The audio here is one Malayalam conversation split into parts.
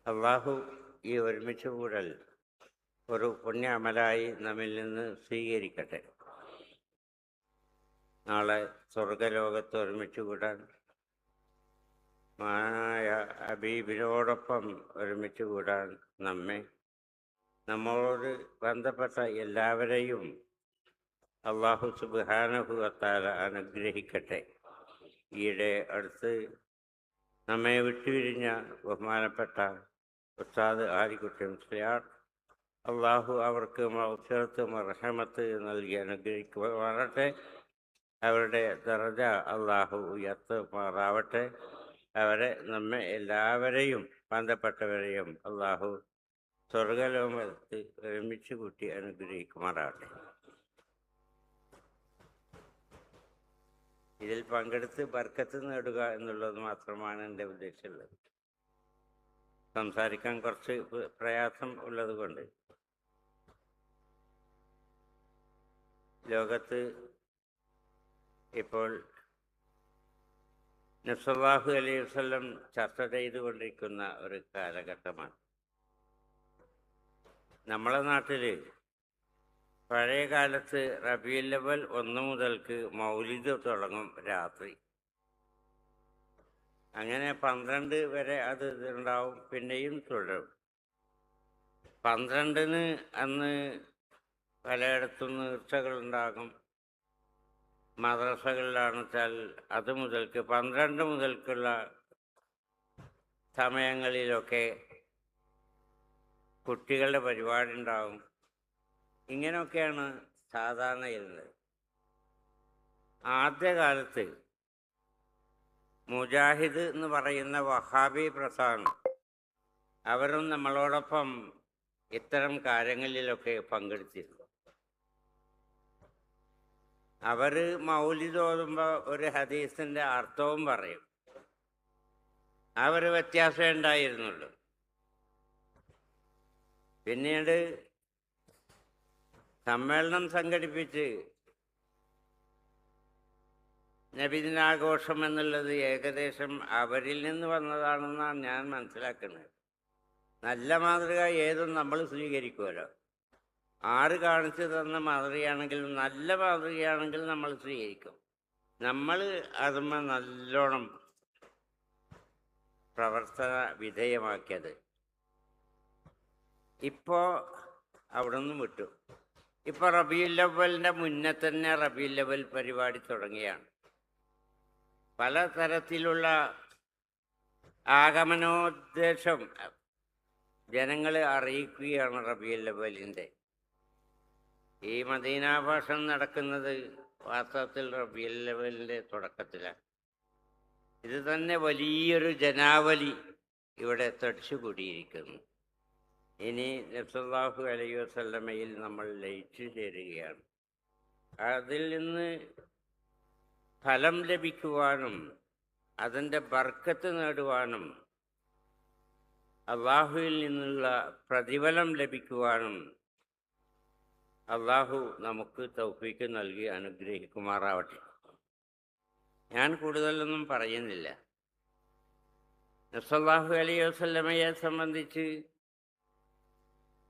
അള്ളാഹു ഈ ഒരുമിച്ച് കൂടൽ ഒരു പുണ്യ അമലായി നമ്മിൽ നിന്ന് സ്വീകരിക്കട്ടെ. നാളെ സ്വർഗലോകത്ത് ഒരുമിച്ച് കൂടാൻ മഹാനായ ഹബീബിനോടൊപ്പം ഒരുമിച്ച് കൂടാൻ നമ്മളോട് ബന്ധപ്പെട്ട എല്ലാവരെയും അള്ളാഹു സുബ്ഹാനഹു വ തആല അനുഗ്രഹിക്കട്ടെ. ഈയിടെ അടുത്ത് നമ്മെ വിട്ടുപിരിഞ്ഞ ബഹുമാനപ്പെട്ട ഉസ്താദ് ആലിക്കുട്ടി മുസ്ലിയാർ, അള്ളാഹു അവർക്ക് മഗ്ഫിറത്ത് റഹ്മത്ത് നൽകി അനുഗ്രഹിക്കുമാറാവട്ടെ. അവരുടെ ദറജ അള്ളാഹു ഉയർത്തുമാറാവട്ടെ. അവരെ നമ്മെ എല്ലാവരെയും ബന്ധപ്പെട്ടവരെയും അള്ളാഹു സ്വർഗലോകത്ത് ഒരുമിച്ച് കൂട്ടി അനുഗ്രഹിക്കുമാറാവട്ടെ. ഇതിൽ പങ്കെടുത്ത് ബർക്കത്ത് നേടുക എന്നുള്ളത് മാത്രമാണ് എൻ്റെ ഉദ്ദേശമുള്ളത്. സംസാരിക്കാൻ കുറച്ച് പ്രയാസം ഉള്ളത് കൊണ്ട് ലോകത്ത് ഇപ്പോൾ നബി സല്ലല്ലാഹു അലൈഹി വസല്ലം ചർച്ച ചെയ്തുകൊണ്ടിരിക്കുന്ന ഒരു കാലഘട്ടമാണ്. നമ്മളെ നാട്ടിൽ പഴയ കാലത്ത് റബീഉൽ അവ്വൽ 1 മുതൽക്ക് മൗലിദ് തുടങ്ങും രാത്രി. അങ്ങനെ 12 വരെ അത് ഉണ്ടാവും, പിന്നെയും തുടരും. 12-ന് അന്ന് പലയിടത്തും നേർച്ചകളുണ്ടാകും. മദ്രസകളിലാണെന്ന് വെച്ചാൽ അത് മുതൽക്ക് 12 മുതൽക്കുള്ള സമയങ്ങളിലൊക്കെ കുട്ടികളുടെ പരിപാടി ഉണ്ടാകും. ഇങ്ങനെയൊക്കെയാണ് സാധാരണ ഇരുന്നത്. ആദ്യകാലത്ത് മുജാഹിദ് എന്ന് പറയുന്ന വഹാബി പ്രസ്ഥാനം അവരും നമ്മളോടൊപ്പം ഇത്തരം കാര്യങ്ങളിലൊക്കെ പങ്കെടുത്തിരുന്നു. അവർ മൗലിദ് ഓതുമ്പോൾ ഒരു ഹദീസിൻ്റെ അർത്ഥവും പറയും. ആ ഒരു വ്യത്യാസമേ ഉണ്ടായിരുന്നുള്ളൂ. പിന്നീട് സമ്മേളനം സംഘടിപ്പിച്ച് നബിദിനാഘോഷം എന്നുള്ളത് ഏകദേശം അവരിൽ നിന്ന് വന്നതാണെന്നാണ് ഞാൻ മനസ്സിലാക്കുന്നത്. നല്ല മാതൃക ഏതും നമ്മൾ സ്വീകരിക്കുമല്ലോ. ആറ് കാണിച്ചു തന്ന മാതൃകയാണെങ്കിൽ, നല്ല മാതൃകയാണെങ്കിൽ നമ്മൾ സ്വീകരിക്കും. നമ്മൾ അതുമ്മ നല്ലോണം പ്രവർത്തന വിധേയമാക്കിയത് ഇപ്പോൾ അവിടെ നിന്ന് വിട്ടു. ഇപ്പോൾ റബീഉൽ അവ്വലിൻ്റെ മുന്നേ തന്നെ റബീഉൽ അവ്വൽ പരിപാടി തുടങ്ങിയാണ്. പലതരത്തിലുള്ള ആഗമനോദ്ദേശം ജനങ്ങളെ അറിയിക്കുകയാണ് റബീഉൽ അവ്വലിൻ്റെ. ഈ മദീനാഭാഷം നടക്കുന്നത് വാസ്തവത്തിൽ റബീഉൽ അവ്വലിൻ്റെ തുടക്കത്തിലാണ്. ഇത് തന്നെ വലിയൊരു ജനാവലി ഇവിടെ തടിച്ചുകൂടിയിരിക്കുന്നു. ഇനി നബി സല്ലല്ലാഹു അലൈഹി വസല്ലമയിൽ നമ്മൾ ലയിച്ചു ചേരുകയാണ്. അതിൽ നിന്ന് ഫലം ലഭിക്കുവാനും അതിൻ്റെ ബർക്കത്ത് നേടുവാനും അള്ളാഹുവിൽ നിന്നുള്ള പ്രതിഫലം ലഭിക്കുവാനും അള്ളാഹു നമുക്ക് തൗഫീക്ക് നൽകി അനുഗ്രഹിക്കുമാറാവട്ടെ. ഞാൻ കൂടുതലൊന്നും പറയുന്നില്ല. നബി സല്ലല്ലാഹു അലൈഹി വസല്ലമയെ സംബന്ധിച്ച്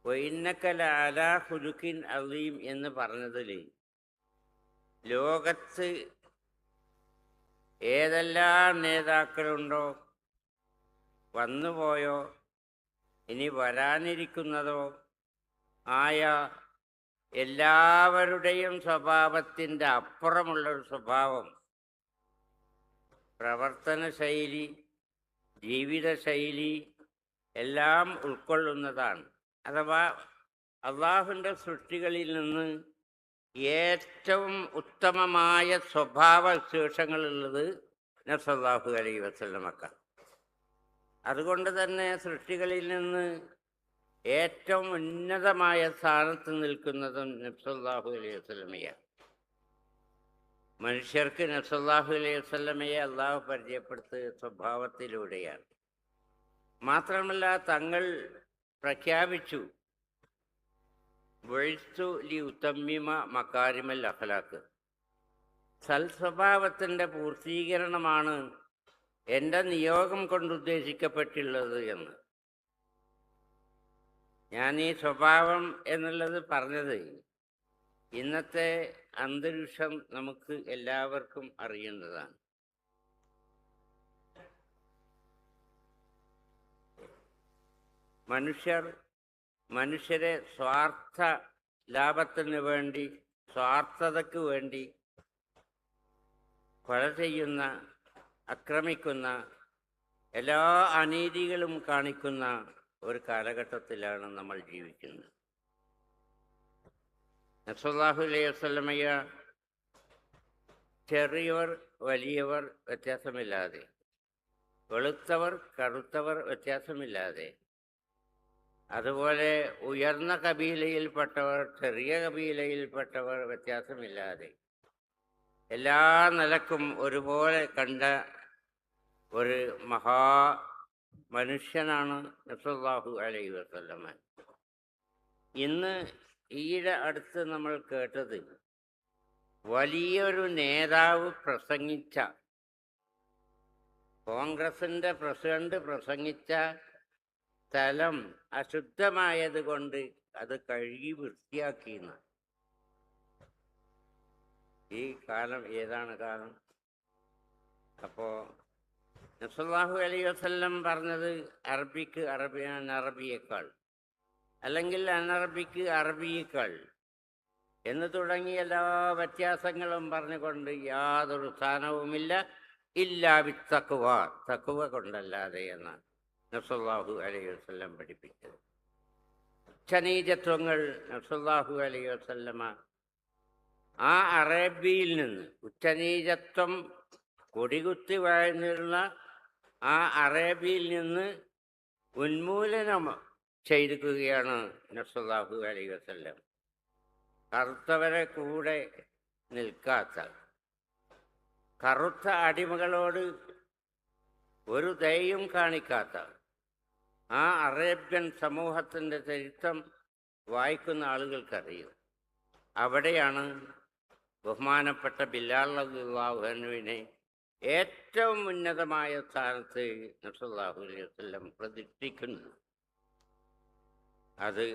വഇന്നക ലഅലാ ഖുലുഖിൻ അളീം എന്ന് പറഞ്ഞതിൽ ലോകത്ത് ഏതെല്ലാം നേതാക്കളുണ്ടോ, വന്നുപോയോ ഇനി വരാനിരിക്കുന്നതോ ആയ എല്ലാവരുടെയും സ്വഭാവത്തിൻ്റെ അപ്പുറമുള്ളൊരു സ്വഭാവം, പ്രവർത്തന ശൈലി, ജീവിതശൈലി എല്ലാം ഉൾക്കൊള്ളുന്നതാണ്. അഥവാ അള്ളാഹുവിൻ്റെ സൃഷ്ടികളിൽ നിന്ന് ഏറ്റവും ഉത്തമമായ സ്വഭാവ വിശേഷങ്ങളുള്ളത് നബി സല്ലല്ലാഹു അലൈഹി വസല്ലമക്കാണ്. അതുകൊണ്ട് തന്നെ സൃഷ്ടികളിൽ നിന്ന് ഏറ്റവും ഉന്നതമായ സ്ഥാനത്ത് നിൽക്കുന്നതും നബി സല്ലല്ലാഹു അലൈഹി വസല്ലമയാണ്. മനുഷ്യർക്ക് നബി സല്ലല്ലാഹു അലൈഹി വസല്ലമയെ അള്ളാഹു പരിചയപ്പെടുത്തിയ സ്വഭാവത്തിലൂടെയാണ്. മാത്രമല്ല തങ്ങൾ പ്രഖ്യാപിച്ചു, ബുഇസ്തു ലിയുതമ്മിമ മകാരിമൽ അഖ്ലാഖ്, സൽസ്വഭാവത്തിൻ്റെ പൂർത്തീകരണമാണ് എൻ്റെ നിയോഗം കൊണ്ട് ഉദ്ദേശിക്കപ്പെട്ടുള്ളത് എന്ന്. ഞാൻ ഈ സ്വഭാവം എന്നുള്ളത് പറഞ്ഞത് ഇന്നത്തെ അന്തരീക്ഷം നമുക്ക് എല്ലാവർക്കും അറിയേണ്ടതാണ്. മനുഷ്യരെ സ്വാർത്ഥ ലാഭത്തിന് വേണ്ടി, സ്വാർത്ഥതയ്ക്ക് വേണ്ടി കൊല ചെയ്യുന്ന, ആക്രമിക്കുന്ന, എല്ലാ അനീതികളും കാണിക്കുന്ന ഒരു കാലഘട്ടത്തിലാണ് നമ്മൾ ജീവിക്കുന്നത്. സല്ലല്ലാഹു അലൈഹി വസല്ലമയ ചെറിയവർ വലിയവർ വ്യത്യാസമില്ലാതെ, വെളുത്തവർ കറുത്തവർ വ്യത്യാസമില്ലാതെ, അതുപോലെ ഉയർന്ന കബീലയിൽപ്പെട്ടവർ ചെറിയ കബീലയിൽപ്പെട്ടവർ വ്യത്യാസമില്ലാതെ എല്ലാ നിലക്കും ഒരുപോലെ കണ്ട ഒരു മഹാ മനുഷ്യനാണ് സല്ലല്ലാഹു അലൈഹി വസല്ലമ. ഇന്ന് ഈയിടെ അടുത്ത് നമ്മൾ കേട്ടത് വലിയൊരു നേതാവ് പ്രസംഗിച്ച, കോൺഗ്രസിൻ്റെ പ്രസിഡന്റ് പ്രസംഗിച്ച സ്ഥലം അശുദ്ധമായത് കൊണ്ട് അത് കഴുകി വൃത്തിയാക്കിയെന്ന്. ഈ കാലം ഏതാണ് കാലം? അപ്പോൾ സല്ലല്ലാഹു അലൈഹി വസല്ലം പറഞ്ഞത് അറബിക്ക് അറബിയേക്കാൾ, അല്ലെങ്കിൽ അനറബിക്ക് അറബിയേക്കാൾ എന്ന് തുടങ്ങിയ എല്ലാ വ്യത്യാസങ്ങളും പറഞ്ഞുകൊണ്ട് യാതൊരു സ്ഥാനവുമില്ല ഇല്ലാ ബിത്തഖ്വ, തഖ്വ കൊണ്ടല്ലാതെ എന്നാണ് സല്ലല്ലാഹു അലൈഹി വസല്ലം പഠിപ്പിച്ചത്. ഉച്ചനീചത്വങ്ങൾ സല്ലല്ലാഹു അലൈഹി വസല്ലമ ആ അറേബ്യയിൽ നിന്ന്, ഉച്ചനീചത്വം കൊടികുത്തി വാഴ്ന്നിരുന്ന ആ അറേബ്യയിൽ നിന്ന് ഉന്മൂലനം ചെയ്തിരിക്കുകയാണ് സല്ലല്ലാഹു അലൈഹി വസല്ലം. കറുത്തവരെ കൂടെ നിൽക്കാത്ത, കറുത്ത അടിമകളോട് ഒരു ദയയും കാണിക്കാത്ത ആ അറേബ്യൻ സമൂഹത്തിൻ്റെ ചരിത്രം വായിക്കുന്ന ആളുകൾക്കറിയും. അവിടെയാണ് ബഹുമാനപ്പെട്ട ബിലാൽ റളിയല്ലാഹു അൻഹുവിനെ ഏറ്റവും ഉന്നതമായ സ്ഥാനത്ത് സല്ലല്ലാഹു അലൈഹി വസല്ലം പ്രതിഷ്ഠിക്കുന്നു. അത്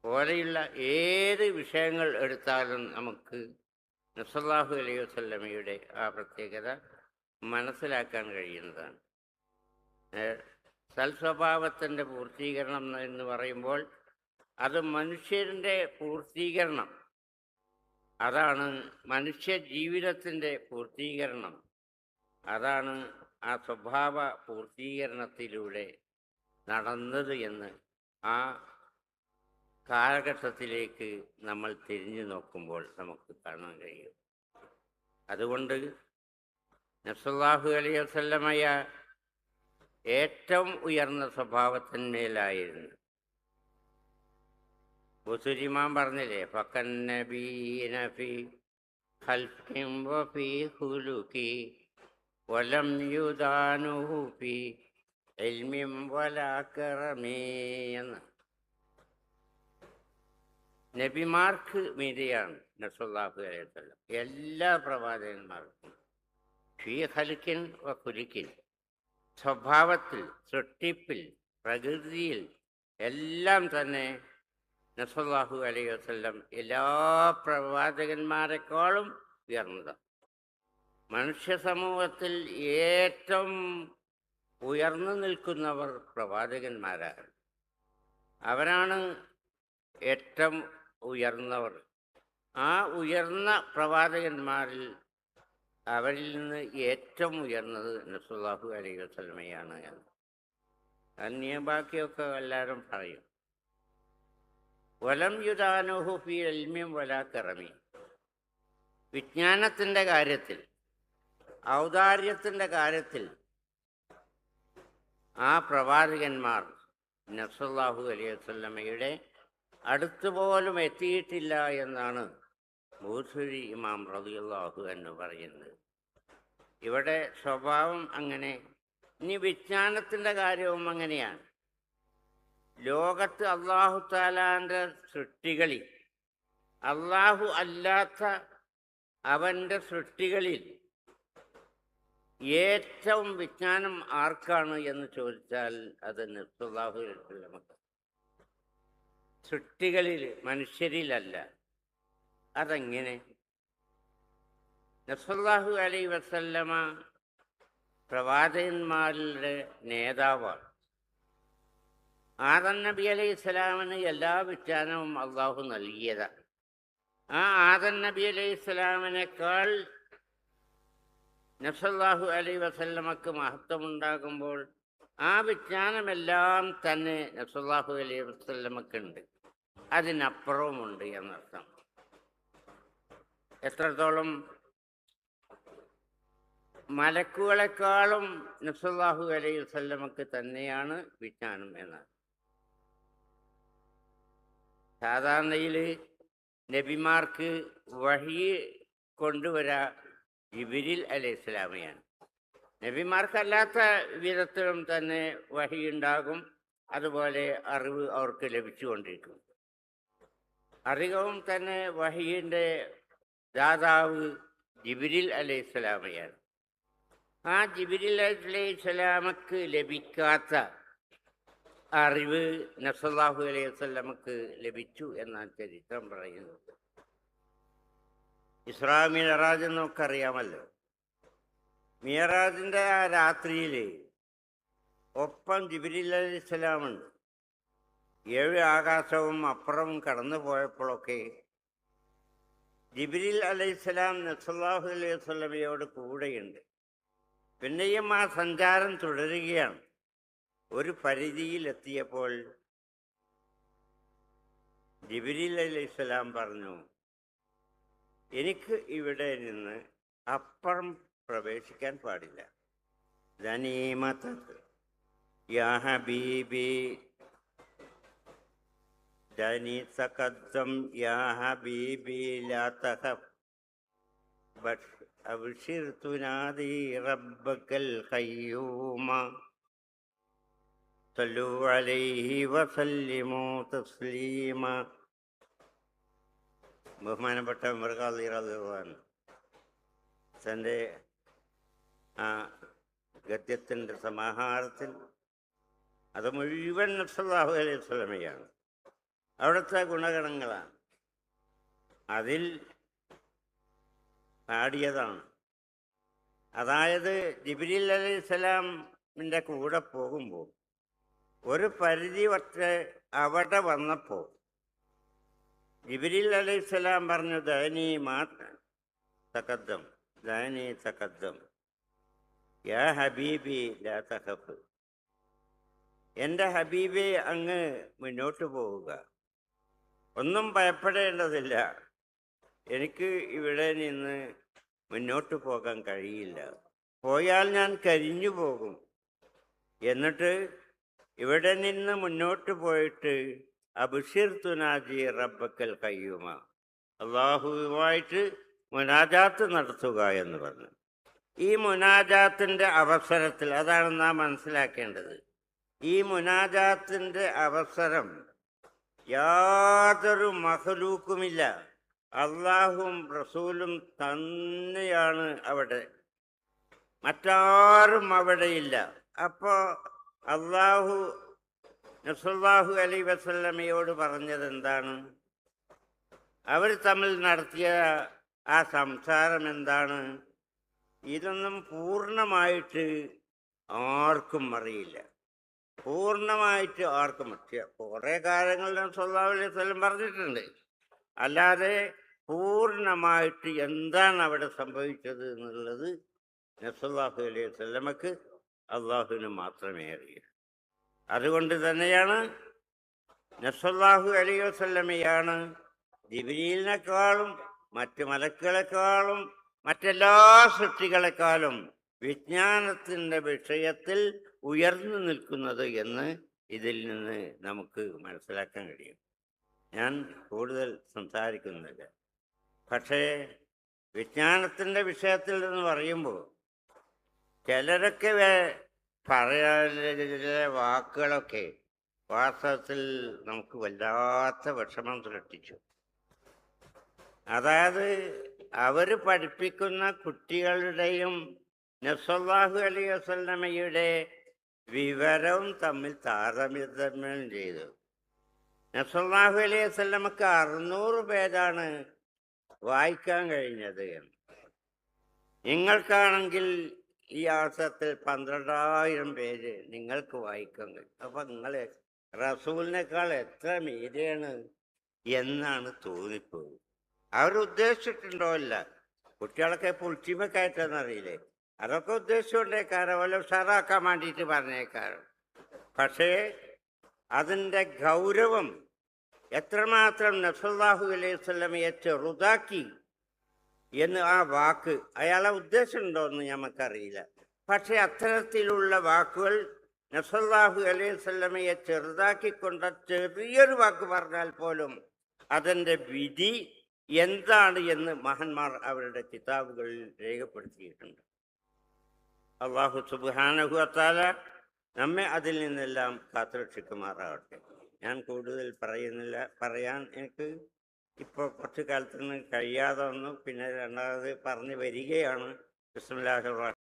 പോലെയുള്ള ഏത് വിഷയങ്ങൾ എടുത്താലും നമുക്ക് സല്ലല്ലാഹു അലൈഹി വസല്ലമയുടെ ആ പ്രത്യേകത മനസ്സിലാക്കാൻ കഴിയുന്നതാണ്. സൽസ്വഭാവത്തിൻ്റെ പൂർത്തീകരണം എന്ന് പറയുമ്പോൾ അത് മനുഷ്യൻ്റെ പൂർത്തീകരണം, അതാണ് മനുഷ്യ ജീവിതത്തിൻ്റെ പൂർത്തീകരണം, അതാണ് ആ സ്വഭാവ പൂർത്തീകരണത്തിലൂടെ നടന്നത് എന്ന് ആ കാലഘട്ടത്തിലേക്ക് നമ്മൾ തിരിഞ്ഞു നോക്കുമ്പോൾ നമുക്ക് കാണാൻ കഴിയും. അതുകൊണ്ട് സല്ലല്ലാഹു അലൈഹി വസല്ലമയ ഏറ്റവും ഉയർന്ന സ്വഭാവത്തിന്മേലായിരുന്നു. ബുസൂരിമാൻ പറഞ്ഞില്ലേ, ഫക്കന്നബീന ഫീ ഖൽഖിൻ വഫീ ഖുലുഖി വലം യുദാനുഹു ഫീ ഇൽമിൻ വലാ കറമി എന്ന്. നബിമാർക്ക് മീതെയാണ് സല്ലല്ലാഹു അലൈഹി വസല്ലം എല്ലാ പ്രവാചകന്മാർക്കും. ഫീ ഖൽഖിൻ വ ഖുലുഖിൻ, സ്വഭാവത്തിൽ, സൃഷ്ടിപ്പിൽ, പ്രകൃതിയിൽ എല്ലാം തന്നെ സല്ലല്ലാഹു അലൈഹി വസല്ലം എല്ലാ പ്രവാചകന്മാരെക്കാളും ഉയർന്നതാണ്. മനുഷ്യ സമൂഹത്തിൽ ഏറ്റവും ഉയർന്നു നിൽക്കുന്നവർ പ്രവാചകന്മാരാണ്. അവരാണ് ഏറ്റവും ഉയർന്നവർ. ആ ഉയർന്ന പ്രവാചകന്മാരിൽ അവരിൽ നിന്ന് ഏറ്റവും ഉയർന്നത് സല്ലല്ലാഹു അലൈഹി വസല്ലമയാണ് എന്ന്. ബാക്കിയൊക്കെ എല്ലാവരും പറയും. വലം യുദാനുഹു ഫീ ഇൽമിൻ വലാ കറമി, വിജ്ഞാനത്തിൻ്റെ കാര്യത്തിൽ, ഔദാര്യത്തിൻ്റെ കാര്യത്തിൽ ആ പ്രവാചകന്മാർ സല്ലല്ലാഹു അലൈഹി വസല്ലമയുടെ അടുത്തുപോലും എത്തിയിട്ടില്ല എന്നാണ് ബൂസരി ഇമാം റളിയല്ലാഹു അൻഹു പറയുന്നത്. ഇവിടെ സ്വഭാവം അങ്ങനെ. ഇനി വിജ്ഞാനത്തിൻ്റെ കാര്യവും അങ്ങനെയാണ്. ലോകത്ത് അല്ലാഹു തആലാൻ്റെ സൃഷ്ടികളിൽ, അല്ലാഹു അല്ലാത്ത അവൻ്റെ സൃഷ്ടികളിൽ ഏറ്റവും വിജ്ഞാനം ആർക്കാണ് എന്ന് ചോദിച്ചാൽ അത് സല്ലല്ലാഹു അലൈഹി വസല്ലമക്ക്. സൃഷ്ടികളിൽ മനുഷ്യരിലല്ല. അതെങ്ങനെ? നബിസല്ലല്ലാഹു അലൈഹി വസല്ലമ പ്രവാചകന്മാരുടെ നേതാവാണ്. ആദം നബി അലൈഹി സ്വലാമിന് എല്ലാ വിജ്ഞാനവും അള്ളാഹു നൽകിയതാണ്. ആ ആദം നബി അലൈഹി സ്വലാമിനേക്കാൾ നബിസല്ലല്ലാഹു അലൈഹി വസല്ലമക്ക് മഹത്വമുണ്ടാകുമ്പോൾ ആ വിജ്ഞാനമെല്ലാം തന്നെ നബിസല്ലല്ലാഹു അലൈഹി വസല്ലമക്കുണ്ട്. അതിനപ്പുറവുമുണ്ട് എന്നർത്ഥം. എത്രത്തോളം? മലക്കുകളെക്കാളും നബിസല്ലല്ലാഹു അലൈഹി വസല്ലമക്ക് തന്നെയാണ് വിജ്ഞാനം എന്നാണ്. സാധാരണയിൽ നബിമാർക്ക് വഹി കൊണ്ടുവരാ ജിബ്രീൽ അലൈഹിസ്സലാമയാണ്. നബിമാർക്കല്ലാത്ത വിധത്തിലും തന്നെ വഹി ഉണ്ടാകും. അതുപോലെ അറിവ് അവർക്ക് ലഭിച്ചുകൊണ്ടിരിക്കും. അധികവും തന്നെ വഹിയിൻ്റെ ദാതാവ് ജിബ്രീൽ അലൈഹിസ്സലാമയാണ്. ആ ജിബ്രീൽ അലൈഹിസ്സലാമക്ക് ലഭിക്കാത്ത അറിവ് നബിസല്ലല്ലാഹു അലൈഹി വസല്ലമക്ക് ലഭിച്ചു എന്നാണ് ചരിത്രം പറയുന്നത്. ഇസ്രാ മിഅ്റാജ് എന്നൊക്കെ അറിയാമല്ലോ. മിഅ്റാജിൻ്റെ ആ രാത്രിയിൽ ഒപ്പം ജിബ്രീൽ അലൈഹിസ്സലാമുണ്ട്. 7 ആകാശവും അപ്പുറം കടന്നു പോയപ്പോഴൊക്കെ ജിബ്രീൽ അലൈഹിസ്സലാം നബിസല്ലല്ലാഹു അലൈഹി വസല്ലമയോട് കൂടെയുണ്ട്. പിന്നെയും ആ സഞ്ചാരം തുടരുകയാണ്. ഒരു പരിധിയിലെത്തിയപ്പോൾ ജിബ്രീൽ അലൈഹിസ്സലാം പറഞ്ഞു, എനിക്ക് ഇവിടെ നിന്ന് അപ്പുറം പ്രവേശിക്കാൻ പാടില്ല. ദനീമതക് യാ ഹബീബി ദനി തഖദ്ദം യാ ഹബീബി ലാ തഖഫ് അബ്ശിർ തുനാദി റബ്ബക്കൽ ഖയ്യൂമ സല്ലു അലൈഹി വസല്ലിമു തസ്ലീമ. ബഹുമാനപ്പെട്ട ഉമർ ഖാദി റളിയല്ലാഹു അൻഹു തൻ്റെ ആ ഗദ്യത്തിൻ്റെ സമാഹാരത്തിൽ അത് മുഴുവൻ നബിസല്ലല്ലാഹു അലൈഹി വസല്ലമയാണ്, അവിടുത്തെ ഗുണഗണങ്ങളാണ് അതിൽ പാടിയതാണ്. അതായത് ജിബ്രീൽ അലൈഹിസ്സലാമിൻ്റെ കൂടെ പോകുമ്പോൾ ഒരു പരിധി വരെ അവിടെ വന്നപ്പോൾ ജിബ്രീൽ അലൈഹിസ്സലാം പറഞ്ഞു, ദനി മാ തഖദ്ദം ദനി തഖദ്ദം യാ ഹബീബി ലാ തഖഫ്. എൻ്റെ ഹബീബെ, അങ്ങ് മുന്നോട്ട് പോവുക, ഒന്നും ഭയപ്പെടേണ്ടതില്ല. എനിക്ക് ഇവിടെ നിന്ന് മുന്നോട്ട് പോകാൻ കഴിയില്ല, പോയാൽ ഞാൻ കരിഞ്ഞു പോകും. എന്നിട്ട് ഇവിടെ നിന്ന് മുന്നോട്ട് പോയിട്ട് അബ്ശിർ തുനാജി റബ്ബക്കൽ ഖയ്യൂമ, അള്ളാഹുവുമായിട്ട് മുനാജാത്ത് നടത്തുക എന്ന് പറഞ്ഞു. ഈ മുനാജാത്തിൻ്റെ അവസരത്തിൽ, അതാണ് നാം മനസ്സിലാക്കേണ്ടത്, ഈ മുനാജാത്തിൻ്റെ അവസരം യാതൊരു മഖ്ലൂക്കുമില്ല, അള്ളാഹുവും റസൂലും തന്നെയാണ് അവിടെ, മറ്റാരും അവിടെയില്ല. അപ്പോൾ അള്ളാഹു നബിസല്ലല്ലാഹു അലൈഹി വസല്ലമയോട് പറഞ്ഞത് എന്താണ്? അവർ തമ്മിൽ നടത്തിയ ആ സംസാരം എന്താണ്? ഇതൊന്നും പൂർണ്ണമായിട്ട് ആർക്കും അറിയില്ല, പൂർണ്ണമായിട്ട് ആർക്കും. കുറേ കാര്യങ്ങൾ നബിസല്ലല്ലാഹു അലൈഹി വസല്ലം പറഞ്ഞിട്ടുണ്ട്, അല്ലാതെ പൂർണ്ണമായിട്ട് എന്താണ് അവിടെ സംഭവിച്ചത് എന്നുള്ളത് നബിസല്ലല്ലാഹു അലൈഹി വസല്ലമക്ക് അള്ളാഹുവിന് മാത്രമേ അറിയൂ. അതുകൊണ്ട് തന്നെയാണ് നബിസല്ലല്ലാഹു അലൈഹി വസല്ലമയാണ് ജിബ്രീലിനേക്കാളും മറ്റ് മലക്കുകളെക്കാളും മറ്റെല്ലാ സൃഷ്ടികളെക്കാളും വിജ്ഞാനത്തിൻ്റെ വിഷയത്തിൽ ഉയർന്നു നിൽക്കുന്നത് എന്ന് ഇതിൽ നിന്ന് നമുക്ക് മനസ്സിലാക്കാൻ കഴിയും. ഞാൻ കൂടുതൽ സംസാരിക്കുന്നില്ല. പക്ഷേ വിജ്ഞാനത്തിൻ്റെ വിഷയത്തിൽ എന്ന് പറയുമ്പോൾ ചിലരൊക്കെ പറയാനുള്ള വാക്കുകളൊക്കെ വാസ്തവത്തിൽ നമുക്ക് വല്ലാത്ത വിഷമം സൃഷ്ടിച്ചു. അതായത് അവർ പഠിപ്പിക്കുന്ന കുട്ടികളുടെയും നബിസല്ലല്ലാഹു അലൈഹി വസല്ലമയുടെ വിവരവും തമ്മിൽ താരതമ്യം ചെയ്തു. നസല്ലാഹു അലൈഹി വസല്ലമക്ക് 600 പേരാണ് വായിക്കാൻ കഴിഞ്ഞത് എന്ന്. നിങ്ങൾക്കാണെങ്കിൽ ഈ അവസരത്തിൽ 12,000 പേര് നിങ്ങൾക്ക് വായിക്കാൻ കഴിയും. അപ്പൊ നിങ്ങൾ റസൂലിനേക്കാൾ എത്ര മീതെയാണ് എന്നാണ് തോന്നിപ്പോകും. അവരുദ്ദേശിച്ചിട്ടുണ്ടോ? ഇല്ല. കുട്ടികളൊക്കെ പുളിച്ചിമ കയറ്റാന്നറിയില്ലേ, അതൊക്കെ ഉദ്ദേശിച്ചുകൊണ്ടേക്കാരോ വല്ല ഉഷാറാക്കാൻ വേണ്ടിയിട്ട് പറഞ്ഞേക്കാരോ. പക്ഷേ അതിൻ്റെ ഗൗരവം എത്രമാത്രം നസല്ലാഹു അലൈഹി വസല്ലമയെ ചെറുതാക്കി എന്ന് ആ വാക്ക് അയാളെ ഉദ്ദേശമുണ്ടോ എന്ന് നമുക്കറിയില്ല. പക്ഷെ അത്തരത്തിലുള്ള വാക്കുകൾ നസല്ലാഹു അലൈഹി വസല്ലമയെ ചെറുതാക്കിക്കൊണ്ട ചെറിയൊരു വാക്ക് പറഞ്ഞാൽ പോലും അതിൻ്റെ വിധി എന്താണ് എന്ന് മഹാന്മാർ അവരുടെ കിതാബുകളിൽ രേഖപ്പെടുത്തിയിട്ടുണ്ട്. അല്ലാഹു സുബ്ഹാനഹു വ തആല നമ്മെ അതിൽ നിന്നെല്ലാം കാത്തുരക്ഷിക്കുമാറാവട്ടെ. ഞാൻ കൂടുതൽ പറയുന്നില്ല. പറയാൻ എനിക്ക് ഇപ്പോൾ കുറച്ച് കാലത്തിന് കഴിയാതെ വന്നു. പിന്നെ രണ്ടാമത് പറഞ്ഞു വരികയാണ്. ബിസ്മില്ലാഹിർ റഹ്മാനിർ റഹീം.